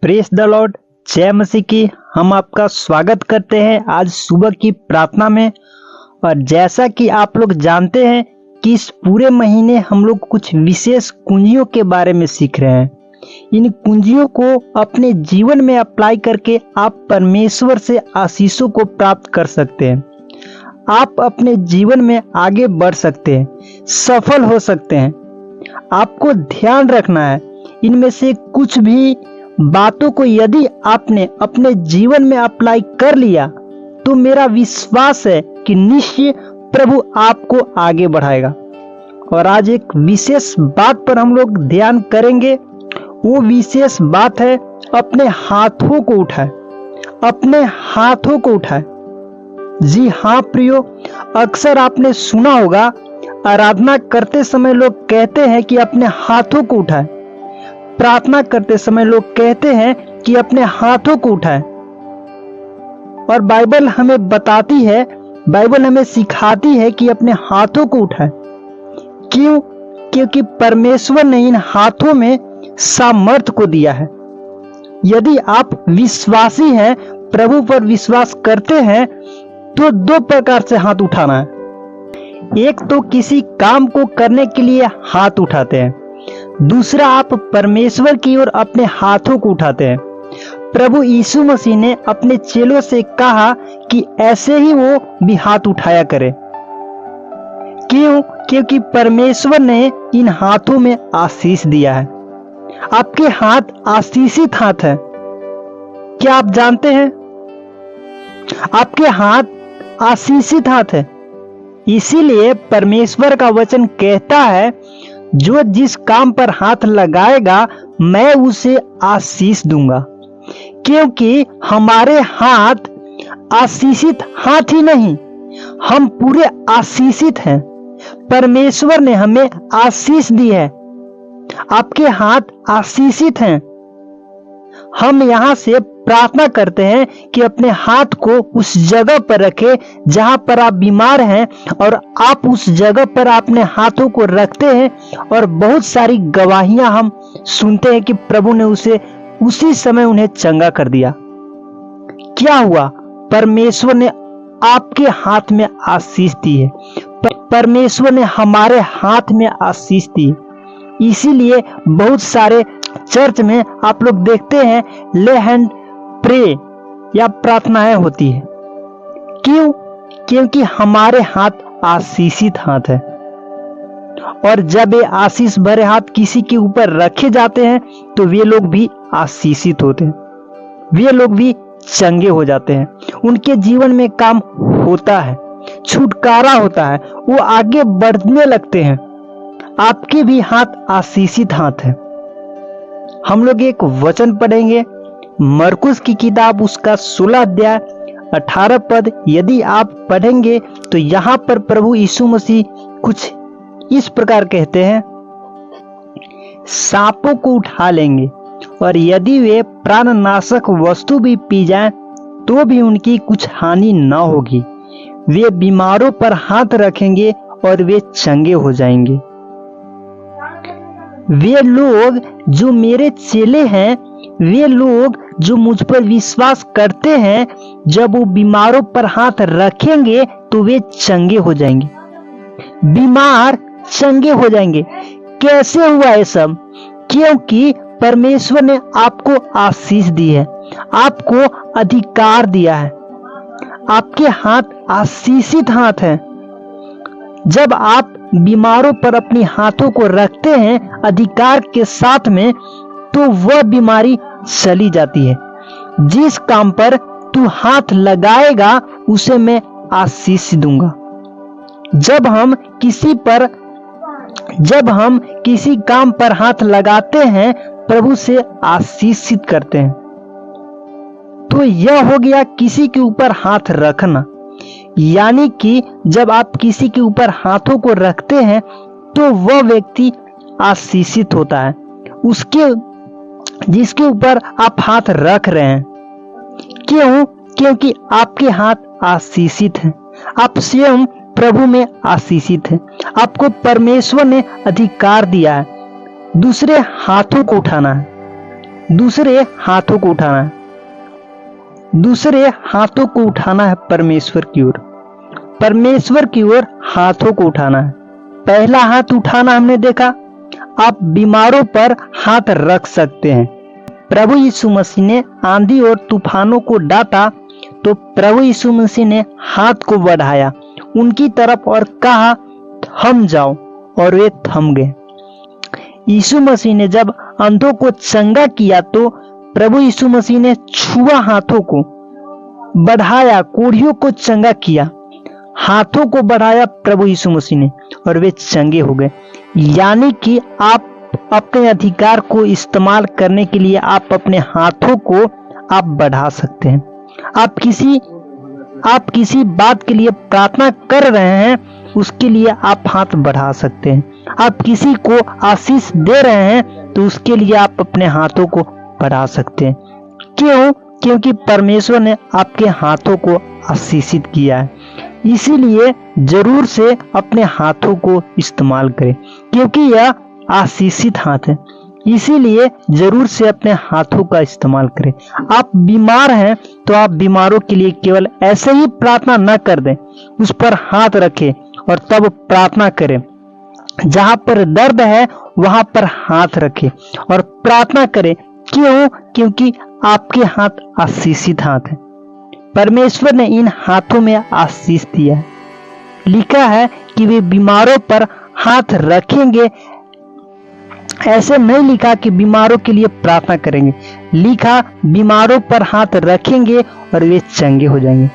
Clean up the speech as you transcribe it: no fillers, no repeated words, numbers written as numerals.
Press the Lord, जय मसीह की। हम आपका स्वागत करते हैं आज सुबह की प्रार्थना में। और जैसा कि आप लोग जानते हैं कि इस पूरे महीने हम लोग कुछ विशेष कुंजियों के बारे में सीख रहे हैं। इन कुंजियों को अपने जीवन में अप्लाई करके आप परमेश्वर से आशीषों को प्राप्त कर सकते हैं। आप अपने जीवन में आगे बढ़ सकते हैं, सफल हो सकते हैं। आपको ध्यान रखना है, इनमें से कुछ भी बातों को यदि आपने अपने जीवन में अप्लाई कर लिया तो मेरा विश्वास है कि निश्चय प्रभु आपको आगे बढ़ाएगा। और आज एक विशेष बात पर हम लोग ध्यान करेंगे। वो विशेष बात है अपने हाथों को उठाए, अपने हाथों को उठाए। जी हाँ प्रियो, अक्सर आपने सुना होगा आराधना करते समय लोग कहते हैं कि अपने हाथों को उठाए। प्रार्थना करते समय लोग कहते हैं कि अपने हाथों को उठाएं। और बाइबल हमें बताती है, बाइबल हमें सिखाती है कि अपने हाथों को उठाएं। क्यों? क्योंकि परमेश्वर ने इन हाथों में सामर्थ को दिया है। यदि आप विश्वासी हैं, प्रभु पर विश्वास करते हैं, तो दो प्रकार से हाथ उठाना है। एक तो किसी काम को करने के लिए हाथ उठाते हैं, दूसरा आप परमेश्वर की ओर अपने हाथों को उठाते हैं। प्रभु यीशु मसीह ने अपने चेलों से कहा कि ऐसे ही वो भी हाथ उठाया करें। क्यों? क्योंकि परमेश्वर ने इन हाथों में आशीष दिया है। आपके हाथ आशीषित हाथ है। क्या आप जानते हैं? आपके हाथ आशीषित हाथ है। इसीलिए परमेश्वर का वचन कहता है, जो जिस काम पर हाथ लगाएगा मैं उसे आशीष दूंगा। क्योंकि हमारे हाथ आशीषित हाथ ही नहीं, हम पूरे आशीषित हैं। परमेश्वर ने हमें आशीष दी है। आपके हाथ आशीषित हैं। हम यहाँ से प्रार्थना करते हैं कि अपने हाथ को उस जगह पर रखें जहां पर आप बीमार हैं, और आप उस जगह पर अपने हाथों को रखते हैं और बहुत सारी गवाहियां हम सुनते हैं कि प्रभु ने उसी समय उन्हें चंगा कर दिया। क्या हुआ? परमेश्वर ने आपके हाथ में आशीष दी है। परमेश्वर ने हमारे हाथ में आशीष दी। इसीलिए बहुत सारे चर्च में आप लोग देखते हैं ले हैंड प्रे या प्रार्थनाएं होती है। क्यों? क्योंकि हमारे हाथ आशीषित हाथ है। और जब ये आशीष भरे हाथ किसी के ऊपर रखे जाते हैं तो वे लोग भी आशीषित होते हैं, वे लोग भी चंगे हो जाते हैं। उनके जीवन में काम होता है, छुटकारा होता है, वो आगे बढ़ने लगते हैं। आपके भी हाथ आशीषित हाथ है। हम लोग एक वचन पढ़ेंगे, मरकुस की किताब उसका 16 अध्याय 18 पद। यदि आप पढ़ेंगे तो यहाँ पर प्रभु यीशु मसीह कुछ इस प्रकार कहते हैं, सांपों को उठा लेंगे और यदि वे प्राणनाशक वस्तु भी पी जाएं तो भी उनकी कुछ हानि न होगी। वे बीमारों पर हाथ रखेंगे और वे चंगे हो जाएंगे। वे लोग जो मेरे चेले हैं, वे लोग जो मुझ पर विश्वास करते हैं, जब वो बीमारों पर हाथ रखेंगे तो वे चंगे हो जाएंगे। बीमार चंगे हो जाएंगे। कैसे हुआ ये सब? क्योंकि परमेश्वर ने आपको आशीष दी है, आपको अधिकार दिया है। आपके हाथ आशीषित हाथ है। जब आप बीमारों पर अपनी हाथों को रखते हैं अधिकार के साथ में, तो वह बीमारी चली जाती है। जिस काम पर तू हाथ लगाएगा उसे मैं आशीष दूंगा। जब हम किसी काम पर हाथ लगाते हैं, प्रभु से आशीषित करते हैं। तो यह हो गया किसी के ऊपर हाथ रखना। यानी कि जब आप किसी के ऊपर हाथों को रखते हैं तो वह व्यक्ति आशीषित होता है, जिसके ऊपर आप हाथ रख रहे हैं। क्यों? क्योंकि आपके हाथ आशीषित हैं। आप स्वयं प्रभु में आशीषित हैं। आपको परमेश्वर ने अधिकार दिया है दूसरे हाथों को उठाना है। दूसरे हाथों को उठाना है, दूसरे हाथों को उठाना है परमेश्वर की ओर, परमेश्वर की ओर हाथों को उठाना है। पहला हाथ उठाना हमने देखा, आप बीमारों पर हाथ रख सकते हैं। प्रभु यीशु मसीह ने आंधी और तूफानों को डांटा तो प्रभु यीशु मसीह ने हाथ को बढ़ाया उनकी तरफ और कहा थम जाओ, और वे थम गए। यीशु मसीह ने जब अंधों को चंगा किया तो प्रभु यीशु मसीह ने छुआ हाथों को, बढ़ाया, कोढ़ियों को चंगा किया, हाथों को बढ़ाया प्रभु यीशु मसीह ने और वे चंगे हो गए। यानी कि आप अपने अधिकार को इस्तेमाल करने के लिए आप अपने हाथों को आप बढ़ा सकते हैं। आप किसी बात के लिए प्रार्थना कर रहे हैं, उसके लिए आप हाथ बढ़ा सकते हैं। आप किसी को आशीष दे रहे हैं तो उसके लिए आप अपने हाथों को बढ़ा सकते हैं। क्यों? क्योंकि परमेश्वर ने आपके हाथों को आशीषित किया है। इसीलिए जरूर से अपने हाथों को इस्तेमाल करें, क्योंकि यह आशीषित हाथ है। इसीलिए जरूर से अपने हाथों का इस्तेमाल करें। आप बीमार हैं तो आप बीमारों के लिए केवल ऐसे ही प्रार्थना न कर दें, उस पर हाथ रखें और तब प्रार्थना करें। जहां पर दर्द है वहां पर हाथ रखें और प्रार्थना करें। क्यों? क्योंकि आपके हाथ आशीषित हाथ है। परमेश्वर ने इन हाथों में आशीष दिया है। लिखा है कि वे बीमारों पर हाथ रखेंगे। ऐसे नहीं लिखा कि बीमारों के लिए प्रार्थना करेंगे, लिखा बीमारों पर हाथ रखेंगे और वे चंगे हो जाएंगे।